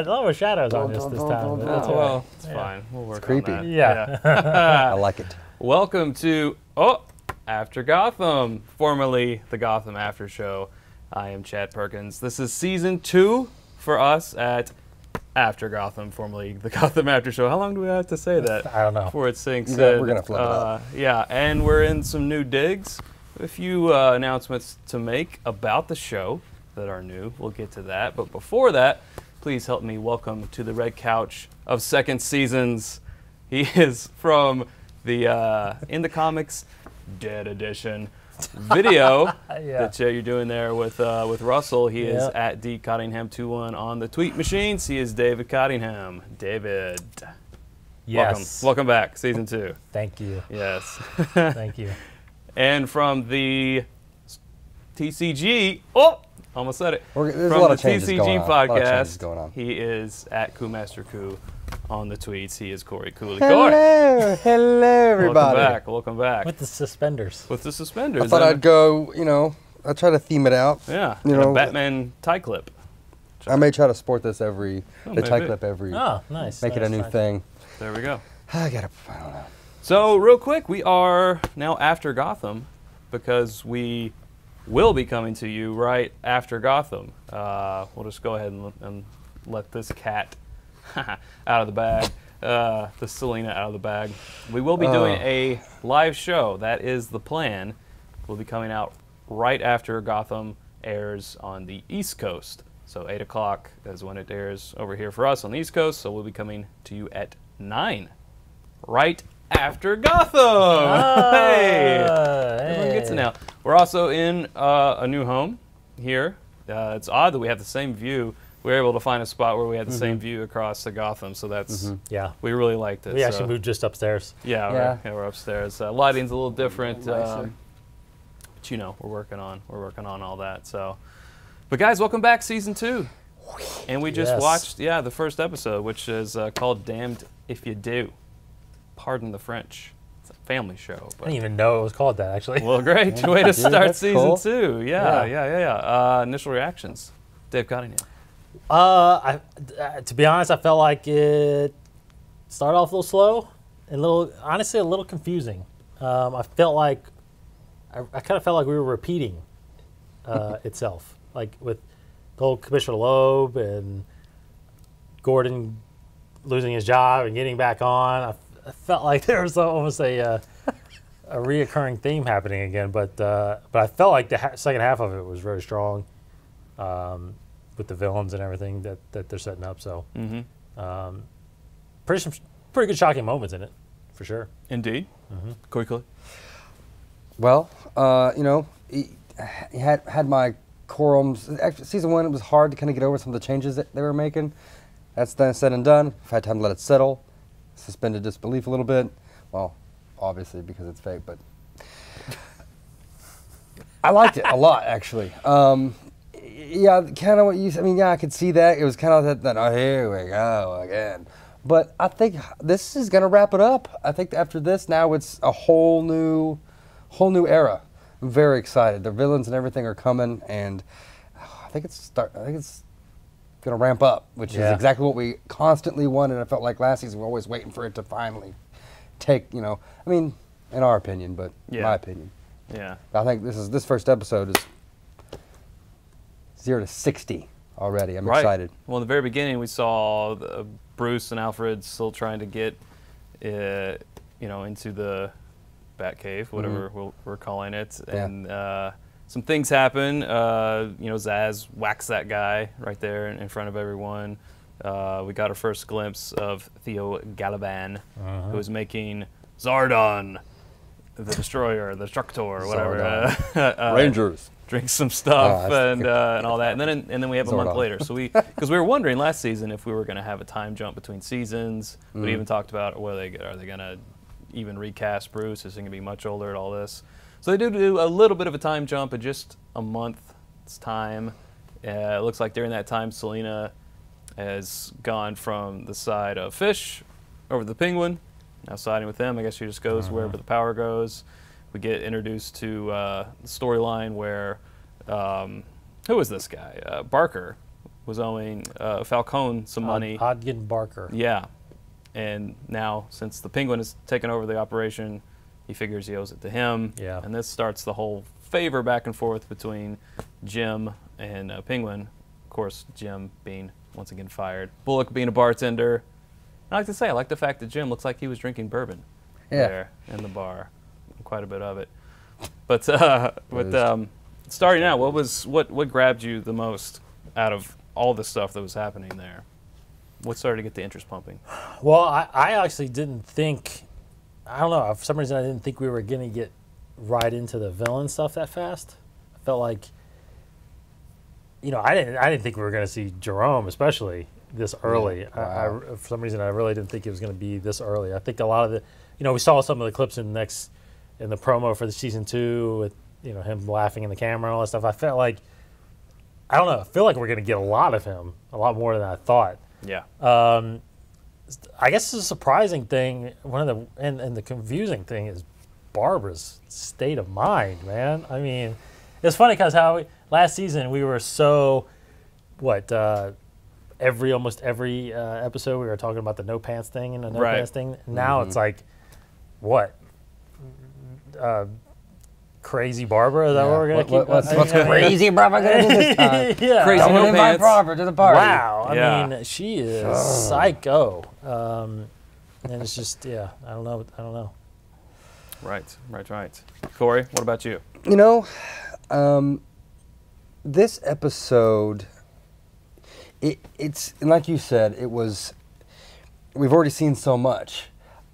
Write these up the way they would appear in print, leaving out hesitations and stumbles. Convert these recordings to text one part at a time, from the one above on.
a lot of shadows on this time. But that's well, it's fine. We'll work creepy. on that. Yeah. I like it. Welcome to After Gotham, formerly the Gotham After Show. I am Chad Perkins. This is season 2 for us at After Gotham, formerly the Gotham After Show. How long do we have to say that? I don't know. Before it sinks in. We're going to flip it up. Yeah, and we're in some new digs. A few announcements to make about the show that are new. We'll get to that. But before that, please help me welcome to the red couch of second seasons. He is from the In the Comics Dead Edition video that you're doing there with Russell. He is at D Cottingham21 on the tweet machines. He is David Cottingham. David. Yes. Welcome back, season 2. Thank you. Yes. Thank you. And from the TCG, almost said it. There's from a lot the of changes TCG going on. podcast, Going on. he is at Kumaster Ku on the tweets. He is Cory Cooley. Hello, hello, everybody. Welcome back. With the suspenders. With the suspenders. I thought I'd go, I'll try to theme it out. Yeah, a Batman tie clip. I may try to sport this the tie clip every. Oh, nice. Make it a new thing. There we go. I don't know. So, real quick, we are now after Gotham because we will be coming to you right after Gotham. We'll just go ahead and let this cat out of the bag, the Selena out of the bag. We will be doing a live show. That is the plan. We'll be coming out right after Gotham airs on the East Coast. So 8 o'clock is when it airs over here for us on the East Coast. So we'll be coming to you at 9, right after Gotham. Hey, everyone gets it now. We're also in a new home here. It's odd that we have the same view. We were able to find a spot where we had the same view across the Gotham, so that's we really liked it. We actually moved just upstairs. Yeah, we're upstairs. Lighting's a little different, but we're working on all that. So, but guys, welcome back, season 2, and we just watched the first episode, which is called "Damned If You Do." Pardon the French. It's a family show. But I didn't even know it was called that, actually. Well, great way to start season 2. Yeah. Initial reactions, Dave Cottingham. To be honest, I felt like it started off a little slow and honestly a little confusing. I felt like I kind of felt like we were repeating itself, like with the whole Commissioner Loeb and Gordon losing his job and getting back on. I felt like there was almost a reoccurring theme happening again, but I felt like the second half of it was very strong. With the villains and everything that they're setting up, so pretty good shocking moments in it, for sure. Indeed. Cory Cooley. Well, he had my quorums. Actually, season 1, it was hard to kind of get over some of the changes that they were making. That's then said and done. I've had time to let it settle, suspended disbelief a little bit. Well, obviously because it's fake, but I liked it a lot, actually. Yeah, kind of what you said. I mean, I could see that. It was kind of that, oh, here we go again. But I think this is going to wrap it up. I think after this, now it's a whole new era. I'm very excited. The villains and everything are coming, and I think it's going to ramp up, which is exactly what we constantly wanted. I felt like last season we were always waiting for it to finally take, I mean, in our opinion, but my opinion. Yeah. I think this first episode is 0 to 60 already. I'm excited. Well, in the very beginning, we saw Bruce and Alfred still trying to get, into the Batcave, whatever we're calling it, and some things happen. Zaz whacks that guy right there in front of everyone. We got our first glimpse of Theo Galavan, who was making Zardon, the Destroyer, the Destructor, whatever. Rangers. Drink some stuff and all that, and then we have a month later. So because we were wondering last season if we were going to have a time jump between seasons. We even talked about are they going to even recast Bruce? Is he going to be much older at all this? So they do a little bit of a time jump in just a month's time. It looks like during that time, Selena has gone from the side of Fish over the Penguin, now siding with him. I guess she just goes wherever the power goes. We get introduced to the storyline where, who is this guy? Barker was owing Falcone some money. Hodgkin Barker. Yeah. And now, since the Penguin has taken over the operation, he figures he owes it to him. Yeah. And this starts the whole favor back and forth between Jim and Penguin. Of course, Jim being, once again, fired. Bullock being a bartender. I like to say, I like the fact that Jim looks like he was drinking bourbon there in the bar. Quite a bit of it. But starting out, what grabbed you the most out of all the stuff that was happening there? What started to get the interest pumping? Well, I actually didn't think, I don't know, for some reason I didn't think we were going to get right into the villain stuff that fast. I felt like, I didn't think we were going to see Jerome, especially this early. Wow. For some reason, I really didn't think it was going to be this early. I think a lot of the, we saw some of the clips in the promo for the season 2 with, him laughing in the camera and all that stuff. I felt like, I don't know, I feel like we're going to get a lot of him, a lot more than I thought. Yeah. I guess the surprising thing, and the confusing thing is Barbara's state of mind, man. I mean, it's funny because last season we were so, almost every episode we were talking about the no pants thing and the no pants thing. Now it's like, what? Crazy Barbara? Is that what we're going to keep? What's crazy Barbara going to do this time? Yeah. Crazy Don't no invite pants. Barbara to the party. Wow. Yeah. I mean, she is psycho. And it's just, I don't know. Right. Cory, what about you? This episode, it's and like you said, we've already seen so much.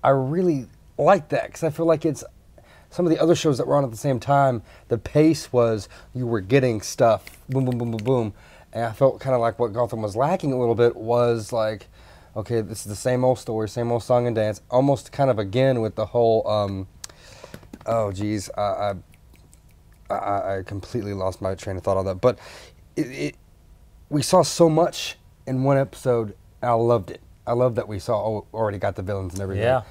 I really like that because I feel like it's some of the other shows that were on at the same time. The pace was you were getting stuff, boom, boom, boom, boom, boom, and I felt kind of like what Gotham was lacking a little bit was like, okay, this is the same old story, same old song and dance, almost kind of again with the whole. I completely lost my train of thought on that, but we saw so much in one episode. And I loved it. I love that we already got the villains and everything. Yeah.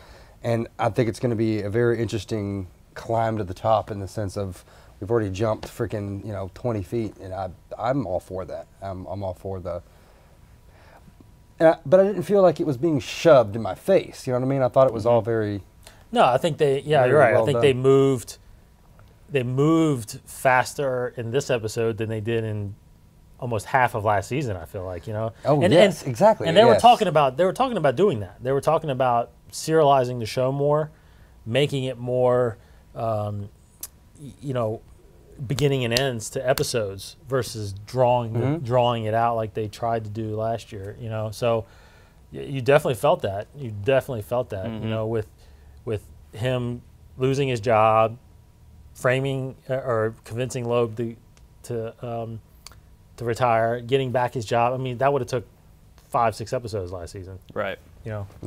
And I think it's going to be a very interesting climb to the top in the sense of we've already jumped freaking 20 feet, and I'm all for that. I'm all for the. But I didn't feel like it was being shoved in my face. You know what I mean? I thought it was all very. No, I think you're right. well I think done. they moved faster in this episode than they did in almost half of last season. I feel like Oh, yes, exactly. And they were talking about doing that. They were talking about serializing the show more, making it more, beginning and ends to episodes versus drawing it out like they tried to do last year. So you definitely felt that. With him losing his job, framing or convincing Loeb to retire, getting back his job. I mean, that would have took 5-6 episodes last season. Right.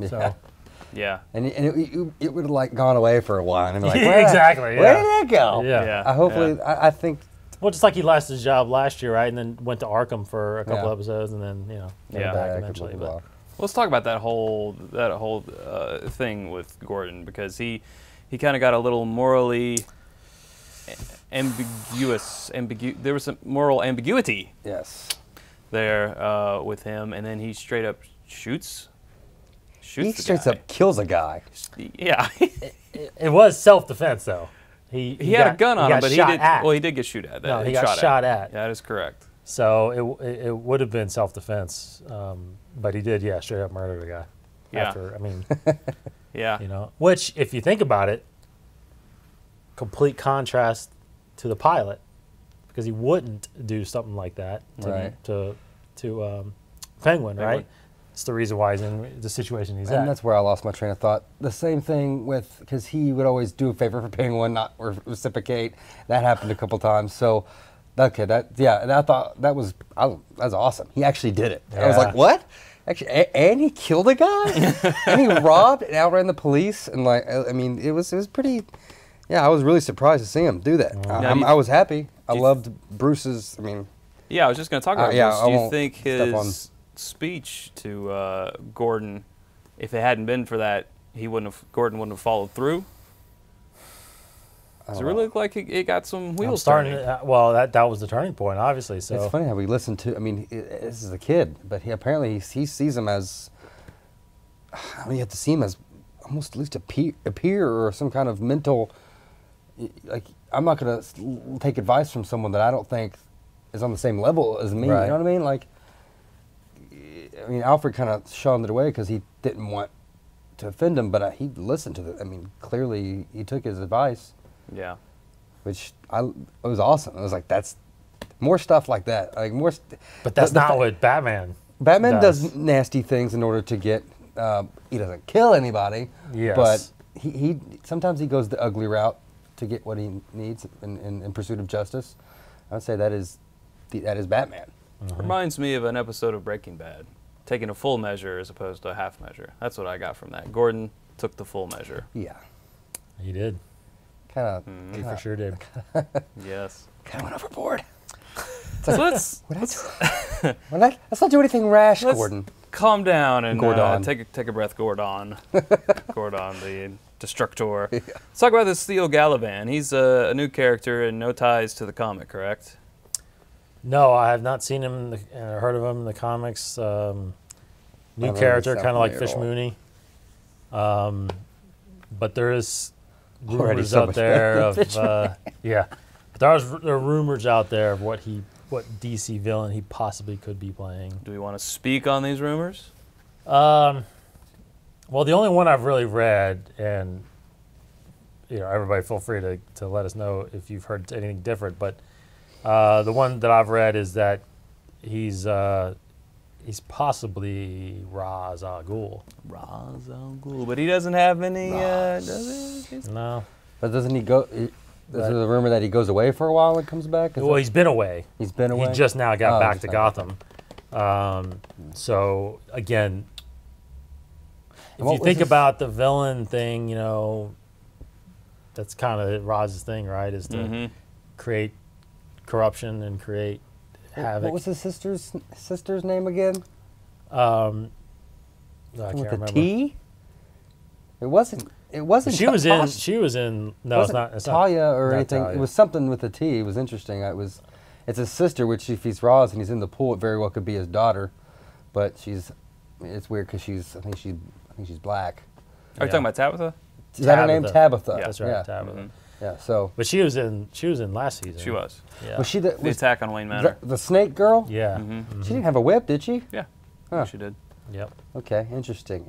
So. Yeah. And it would have like gone away for a while. And like, Exactly. Where did it go? Yeah. I think. Well, just like he lost his job last year, right, and then went to Arkham for a couple episodes, and then went back eventually. But Let's talk about that whole thing with Gordon, because he kind of got a little morally ambiguous. There was some moral ambiguity. Yes. There with him, and then he straight up shoots. He straight up kills a guy. Yeah. it was self-defense, though. He had a gun on him, but he did. At. Well, he did get shot at. No, he got shot at. Yeah, that is correct. So it would have been self-defense, but he did, straight up murder the guy. Yeah. After, I mean, yeah. Which, if you think about it, complete contrast to the pilot, because he wouldn't do something like that to Penguin, right? It's the reason why he's in the situation he's in. And that's where I lost my train of thought. The same thing because he would always do a favor for Penguin, not reciprocate. That happened a couple times. So, and I thought that was awesome. He actually did it. I was like, what? Actually, and he killed a guy, and he robbed and outran the police, and it was pretty. Yeah, I was really surprised to see him do that. I was happy. I loved Bruce's. Yeah, I was just going to talk about yeah, Bruce. I Do you won't think his speech to Gordon, if it hadn't been for that, Gordon wouldn't have followed through? Does it really look like it got some wheels I'm starting turning? well, that was the turning point, obviously. So It's funny how we listen to. I mean, this is a kid, but apparently he sees him as. I mean, you have to see him as almost at least a peer or some kind of mental. Like, I'm not gonna take advice from someone that I don't think is on the same level as me. Right. You know what I mean? Like, I mean, Alfred kind of shunned it away because he didn't want to offend him, but he listened to I mean, clearly he took his advice. Yeah. Which it was awesome. I was like, that's more stuff like that. Like more. but that's not what Batman. Batman does nasty things in order to get. He doesn't kill anybody. Yes. But he sometimes he goes the ugly route to get what he needs in pursuit of justice. I would say that is Batman. Reminds me of an episode of Breaking Bad, taking a full measure as opposed to a half measure. That's what I got from that. Gordon took the full measure. Yeah. He did. Kind of. He for sure did. Yes. Kind of went overboard. So let's Let's not do anything rash, Gordon. calm down and Gordon. take a breath, Gordon. Gordon, the Destructor. Let's talk about this Theo Galavan. He's a new character and no ties to the comic, correct? No, I have not seen him or heard of him in the comics. New character, kind of like Fish Mooney. But there is Already rumors so out much there better of than Fish yeah. But there are rumors out there of what DC villain he possibly could be playing. Do we want to speak on these rumors? Well, the only one I've really read, and everybody feel free to let us know if you've heard anything different. But the one that I've read is that he's possibly Ras Al Ghul. Ras Al Ghul, but he doesn't have any. Does he? No. But doesn't he go? There's a rumor that he goes away for a while and comes back. Well, he's been away. He's been away. He just now got back to just Gotham. So again, if what you was think his- about the villain thing, that's kind of Raz's thing, right? Is to create corruption and create havoc. What was his sister's name again? I can't With remember. a T? It wasn't. She was in. She was in. No, it's not. It's Talia or not anything. Talia. It was something with a T. It was interesting. It's his sister, which if he's Roz and he's in the pool, it very well could be his daughter, but it's weird because I think she's black. Are you talking about Tabitha? Is that her name? Tabitha. Yeah. That's right, Yeah. Tabitha. Yeah. So But she was in last season. She was. Yeah. was she The attack on Wayne Manor. the snake girl? Yeah. She didn't have a whip, did she? Yeah. Huh. She did. Yep. Okay. Interesting.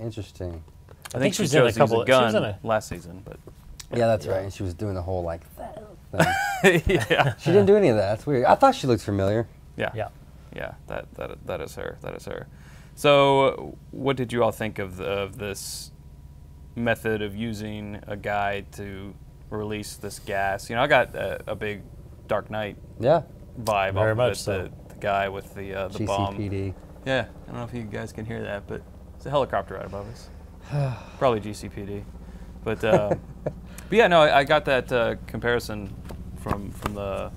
I think she she was in a chose to use couple. a gun She was in a. last season, but Yeah, that's right. And she was doing the whole like thing. yeah. She didn't do any of that. That's weird. I thought she looked familiar. Yeah. Yeah. Yeah, that is her. That is her. So, what did you all think of this method of using a guy to release this gas? I got a big Dark Knight Yeah. vibe Very off much of it. so. The guy with the bomb. GCPD. Yeah, I don't know if you guys can hear that, but it's a helicopter right above us. Probably GCPD. But yeah, no, I got that comparison from the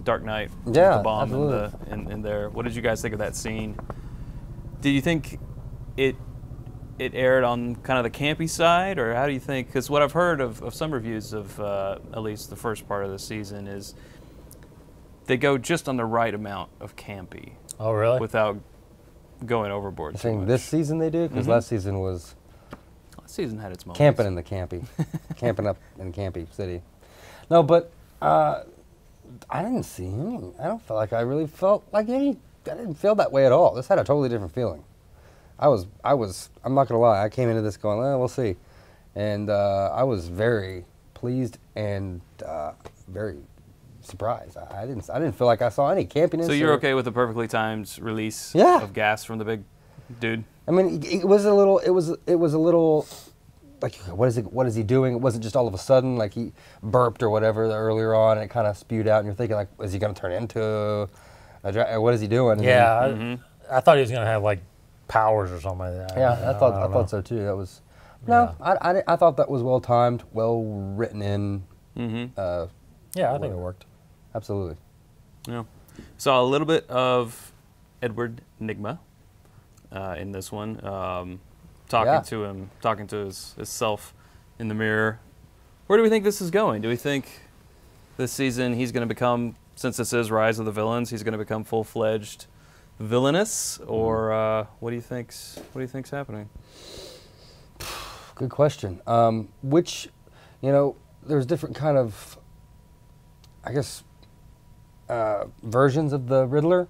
Dark Knight with Yeah, the bomb absolutely. in there. What did you guys think of that scene? Did you think it aired on kind of the campy side, or how do you think? Because what I've heard of some reviews of at least the first part of the season is they go just on the right amount of campy Oh really? without going overboard You're too saying much. this season they do? Because last season was Last season had its moments. camping in the campy. Camping up in Campy City. No, but I didn't see any. I don't feel like I really felt like any. I didn't feel that way at all. This had a totally different feeling. I'm not going to lie. I came into this going, we'll see. And I was very pleased and very surprised. I didn't feel like I saw any campiness. So you're okay with the perfectly timed release Yeah. of gas from the big dude? I mean, it was a little like, what is he doing? It wasn't just all of a sudden like he burped or whatever earlier on, and it kind of spewed out, and you're thinking like, is he going to turn into or what is he doing? And Yeah. then- I thought he was gonna have like powers or something like that. yeah, I don't thought know. so too. That was I thought that was well timed, well written in. Yeah, I think it worked. Absolutely. Yeah. Saw a little bit of Edward Nygma in this one, talking to his self in the mirror. Where do we think this is going? Do we think this season he's going to become, since this is Rise of the Villains, he's going to become full-fledged villainous, or what do you think's happening? Good question. Which, there's different kind of, I guess, versions of the Riddler.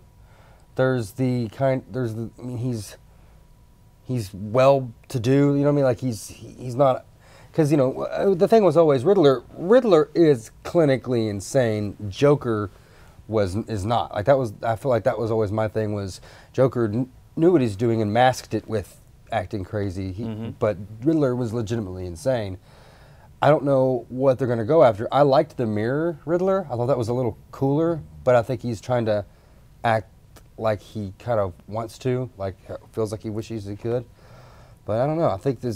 He's well-to-do, you know what I mean? Like he's not, because the thing was always Riddler is clinically insane. Joker is not. Like I feel like that was always my thing, was Joker knew what he's doing and masked it with acting crazy. But Riddler was legitimately insane. I don't know what they're going to go after. I liked the Mirror Riddler. I thought that was a little cooler, but I think he's trying to act like he kind of wants to, like feels like he wishes he could. But I don't know. I think I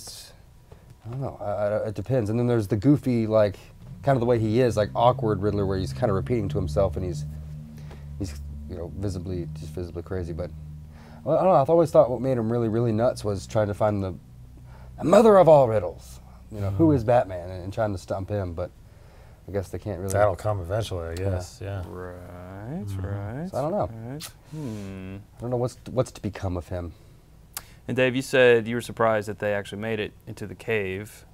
don't know. It depends. And then there's the goofy, like kind of the way he is, like awkward Riddler, where he's kind of repeating to himself and he's visibly crazy. But I don't know. I've always thought what made him really, really nuts was trying to find the mother of all riddles. Who is Batman, and trying to stump him. But I guess they can't really. That'll come eventually, I guess. Yeah. Right. Right. So I don't know. Right. I don't know what's to become of him. And Dave, you said you were surprised that they actually made it into the cave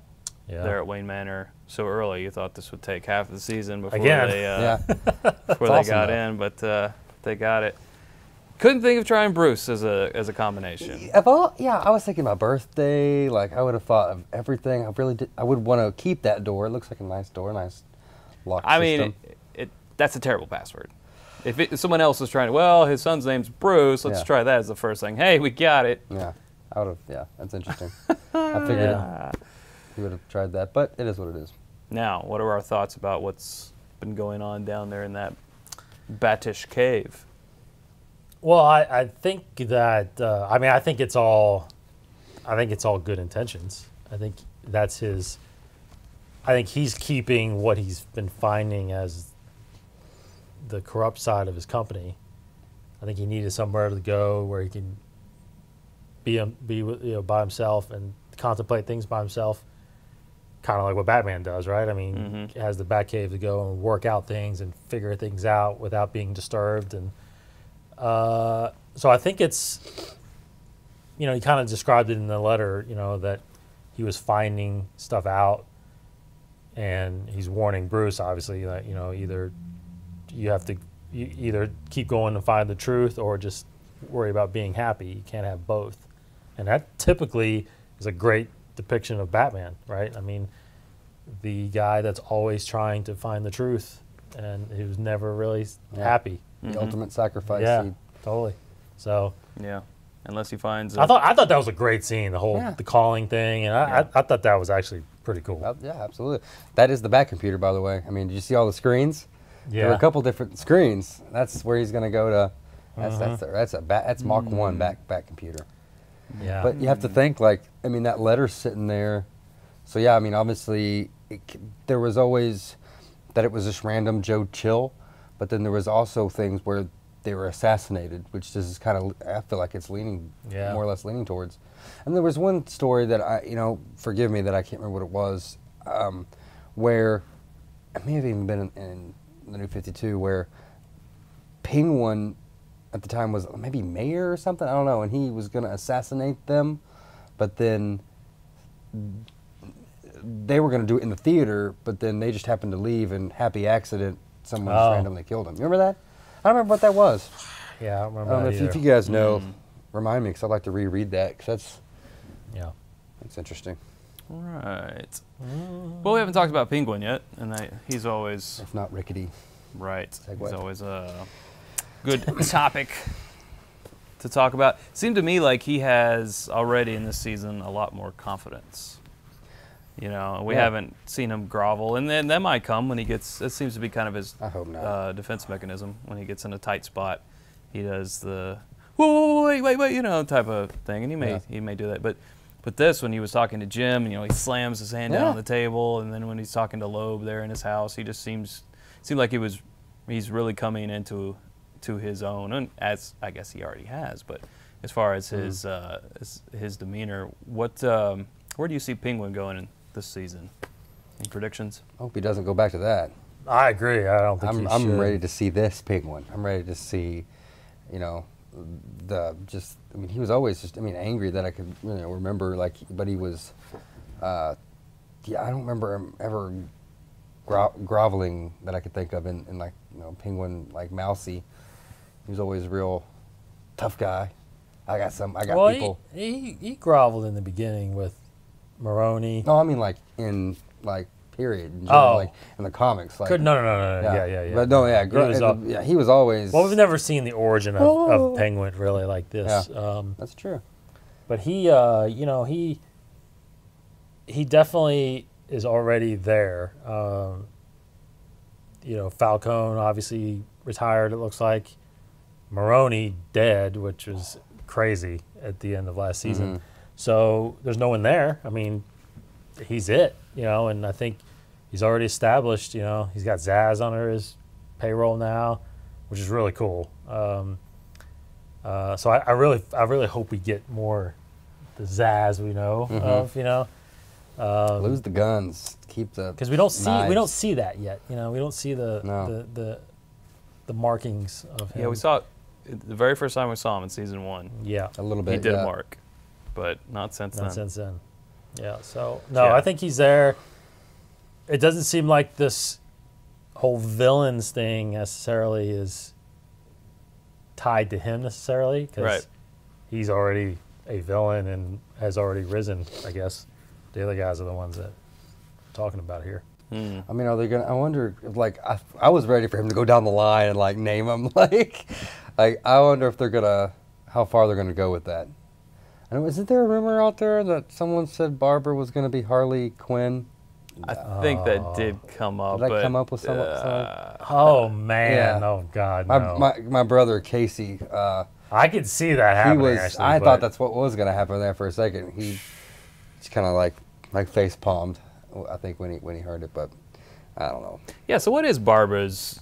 there at Wayne Manor so early. You thought this would take half of the season before they got in, but they got it. Couldn't think of trying Bruce as a combination. I was thinking about birthday. Like I would have thought of everything. I really did. I would want to keep that door. It looks like a nice door, nice lock system. I mean, that's a terrible password. If someone else was trying to, his son's name's Bruce, let's try that as the first thing. Hey, we got it. Yeah, I would have. Yeah, that's interesting. I figured he would have tried that, but it is what it is. Now, what are our thoughts about what's been going on down there in that Batish cave? Well, I think that I think it's all good intentions. I think that's his. I think he's keeping what he's been finding as the corrupt side of his company. I think he needed somewhere to go where he can be by himself and contemplate things by himself, kind of like what Batman does, right? I mean, he has the Batcave to go and work out things and figure things out without being disturbed. And so I think it's, he kind of described it in the letter, that he was finding stuff out, and he's warning Bruce, obviously, that, either you have to either keep going and find the truth or just worry about being happy. You can't have both. And that typically is a great depiction of Batman, right? I mean, the guy that's always trying to find the truth, and he was never really happy. The ultimate sacrifice. Yeah, totally. So yeah, unless he finds. I thought that was a great scene, the whole the calling thing, and I thought that was actually pretty cool. Yeah, absolutely. That is the Bat computer, by the way. I mean, did you see all the screens? Yeah. There were a couple different screens. That's where he's going to go to. That's Mach 1 Bat computer. Yeah. But you have to think, that letter's sitting there. So yeah, I mean, obviously, there was always that it was just random Joe Chill, but then there was also things where they were assassinated, which this is kind of, I feel like it's leaning, more or less leaning towards. And there was one story that forgive me that I can't remember what it was, where it may have even been in the New 52, where Penguin at the time was maybe mayor or something, I don't know, and he was going to assassinate them, but then they were going to do it in the theater, but then they just happened to leave, and happy accident, someone just randomly killed him. You remember that? I don't remember what that was. Yeah, I don't remember that if you guys know, remind me, because I'd like to reread that, because that's interesting. Right. Well, we haven't talked about Penguin yet, and he's always... If not rickety. Right. Segue. He's always a good topic to talk about. It seemed to me like he has already in this season a lot more confidence. We haven't seen him grovel, and then that might come when he gets. It seems to be kind of his defense mechanism. When he gets in a tight spot, he does the whoa, wait, type of thing, and he may do that. But this, when he was talking to Jim, he slams his hand down on the table, and then when he's talking to Loeb there in his house, he just seemed like he's really coming into his own, and as I guess he already has. But as far as his demeanor, where do you see Penguin going in this season? Any predictions? I hope he doesn't go back to that. I agree. I don't think he I'm should. ready to see this Penguin. I'm ready to see, you know, I mean, he was always just, I mean, angry that I could, remember, like, but he was, I don't remember him ever groveling that I could think of in like, Penguin, like Mousy. He was always a real tough guy. I got people. He groveled in the beginning with Maroney. No, I mean, like, in, like, period. In general, like, in the comics. Like, no. Yeah. But no, yeah, he was always. Well, we've never seen the origin of Penguin really like this. Yeah, that's true. But he definitely is already there. Falcone obviously retired, it looks like. Maroney dead, which was crazy at the end of last season. So there's no one there. I mean, he's it, and I think he's already established, he's got Zaz under his payroll now, which is really cool. So I really hope we get more the Zaz we know of, Lose the guns, keep the because we don't knives. see that yet. We don't see the markings of him. Yeah, we saw it the very first time we saw him in season 1. Yeah, a little bit. He did mark, but not since then. Not since then. Yeah. So no, I think he's there. It doesn't seem like this whole villains thing necessarily is tied to him necessarily, because he's already a villain and has already risen. I guess the other guys are the ones that we're talking about here. I mean, are they gonna? I wonder. If, like, I was ready for him to go down the line and like name them. Like I wonder if they're gonna, how far they're gonna go with that. I know, isn't there a rumor out there that someone said Barbara was gonna be Harley Quinn? I think that did come up. Did that come up with someone? Oh man! Yeah. Oh God! No. My brother Casey. I could see that happening. I thought that's what was gonna happen there for a second. He just kind of like face palmed. I think when he heard it, but I don't know. Yeah. So what is Barbara's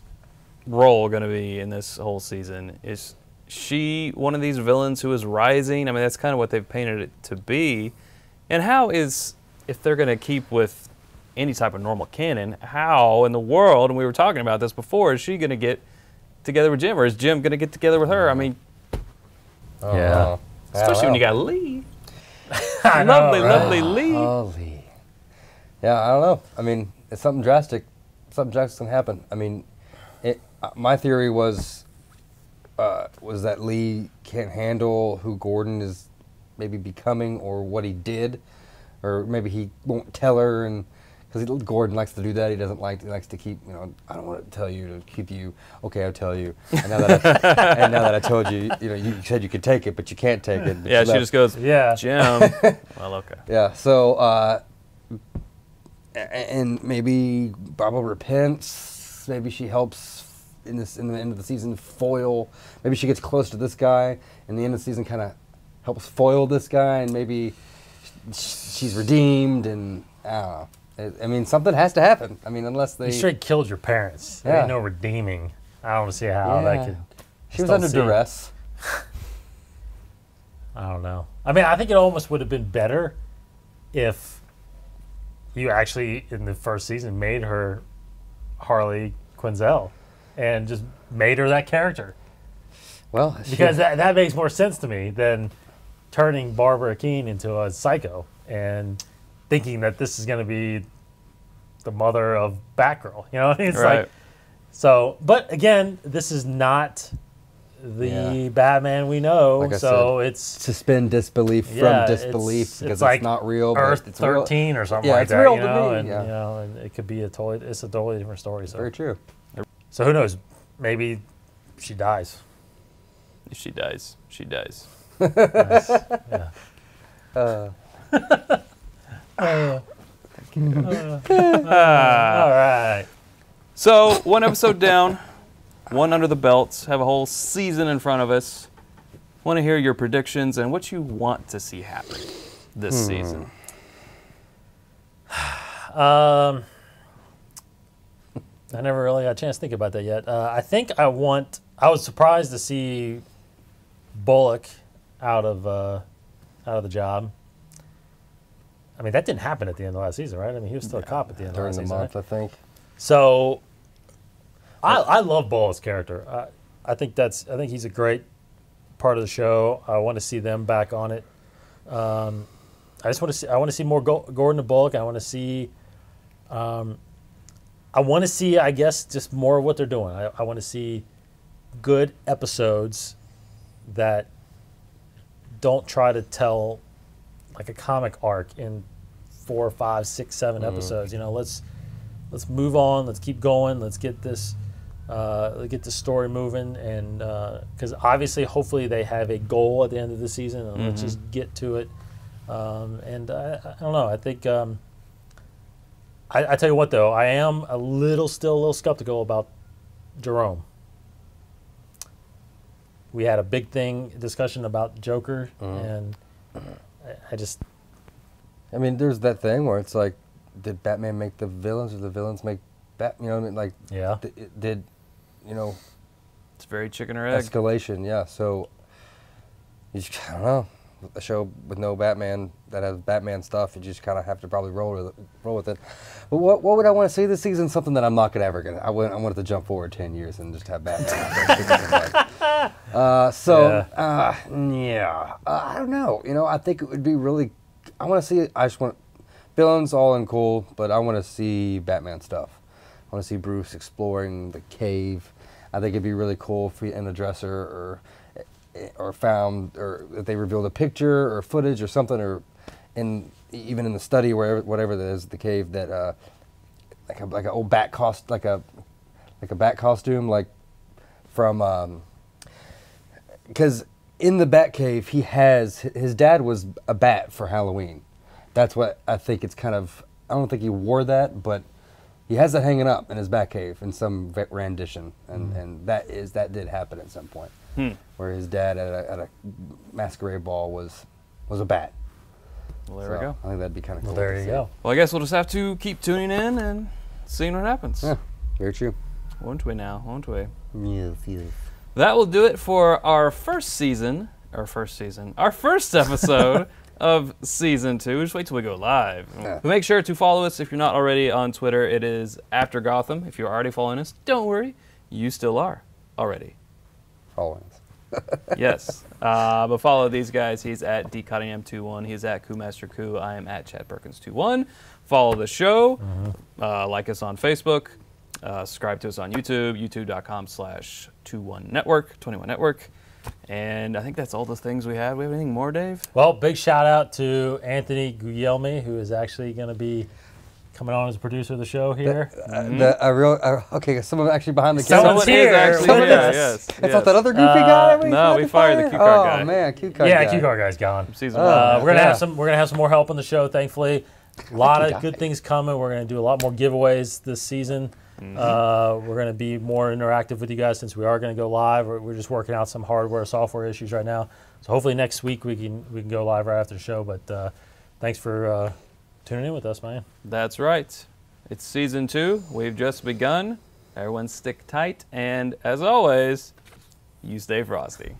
role going to be in this whole season? Is she one of these villains who is rising? I mean, that's kind of what they've painted it to be. And how is, if they're going to keep with any type of normal canon, how in the world, and we were talking about this before, is she going to get together with Jim, or is Jim going to get together with her? I mean, yeah. Especially when you got Lee. Lovely Lee. Oh, Lee. Yeah, I don't know. I mean, it's something drastic. Something drastic can happen. I mean, my theory was that Lee can't handle who Gordon is maybe becoming or what he did, or maybe he won't tell her, and because Gordon likes to do that. He likes to keep, I don't want to tell you to keep you. Okay, I'll tell you. And now that I told you, you said you could take it, but you can't take it. Yeah, she just goes, yeah, Jim. Well, okay. Yeah, so and maybe Barbara repents. Maybe she helps in the end of the season foil. Maybe she gets close to this guy, and the end of the season kind of helps foil this guy, and maybe she's redeemed. And I don't know. I mean, something has to happen. I mean, unless they... You straight killed your parents. There ain't no redeeming. I don't see how that could... She was under duress. I don't know. I mean, I think it almost would have been better if you actually, in the first season, made her Harley Quinzel and just made her that character. Well, because that makes more sense to me than turning Barbara Kean into a psycho and thinking that this is going to be the mother of Batgirl. It's like, so, but again, this is not the Batman we know, like so said, it's suspend disbelief from disbelief because it's like not real. Earth but it's 13 real. or something like it's that. real to me. And, and it could be it's a totally different story. So. Very true. So who knows? Maybe she dies. If she dies, she dies. Nice. Yeah. All right. So, one episode down, one under the belts, have a whole season in front of us. Want to hear your predictions and what you want to see happen this season. I never really got a chance to think about that yet. I think I was surprised to see Bullock out of the job. I mean, that didn't happen at the end of last season, right? I mean, he was still a cop at the end of last season. During the month, right? I think. So I love Bullock's character. I think he's a great part of the show. I want to see them back on it. I want to see more Gordon and Bullock. I want to see, I guess, just more of what they're doing. I want to see good episodes that don't try to tell like a comic arc in 4, 5, 6, 7 episodes. You know, let's move on. Let's keep going. Let's get this story moving, and because obviously, hopefully, they have a goal at the end of the season, and let's just get to it. And I don't know. I think I tell you what, though, I am still a little skeptical about Jerome. We had a big discussion about Joker, and I mean, there's that thing where it's like, did Batman make the villains, or the villains make Batman? You know what I mean? Like, yeah. Did you know? It's very chicken or egg. Escalation, yeah. So, I don't know. A show with no Batman that has Batman stuff, you just kind of have to probably roll with it. But what would I want to see this season? Something that I'm not gonna ever gonna. I wanted to jump forward 10 years and just have Batman. I don't know. You know, I think it would be really. I want to see it. I just want villains all and cool, but I want to see Batman stuff. I want to see Bruce exploring the cave. I think it'd be really cool if we in the dresser or found, or if they revealed a picture or footage or something, or even in the study, whatever that is, the cave, that like an old bat like a bat costume, like from because in the Batcave his dad was a bat for Halloween. That's what I think. It's kind of, I don't think he wore that, but he has that hanging up in his Batcave in some rendition, and that did happen at some point. Where his dad at a masquerade ball was a bat. Well, there we go. I think that'd be kind of cool. Well, there you go. Well, I guess we'll just have to keep tuning in and seeing what happens. Yeah, very true. Won't we now? Won't we? Yes. That will do it for our first episode of season 2. Just wait till we go live. Yeah. But make sure to follow us if you're not already on Twitter. It is After Gotham. If you're already following us, don't worry, you still are already. Following us. Yes. But follow these guys. He's at DCuttingM21. He's at KooMasterKoo. I am at ChadPerkins21. Follow the show. Like us on Facebook. Subscribe to us on YouTube. YouTube.com/21network. And I think that's all the things we had. We have anything more, Dave? Well, big shout out to Anthony Guglielmi, who is actually going to be coming on as a producer of the show here. Okay, someone actually behind the camera. Someone's here. Yes. It's not that other goofy guy. No, we fired the cue card guy. Oh man, cue card Yeah, guy. cue card guy's gone. Season 1. We're gonna have some more help on the show, thankfully. A lot of good things coming. We're gonna do a lot more giveaways this season. We're gonna be more interactive with you guys since we are gonna go live. We're just working out some hardware, software issues right now. So hopefully next week we can go live right after the show. But thanks for tuning in with us, man. That's right. It's season 2. We've just begun. Everyone stick tight. And as always, you stay frosty.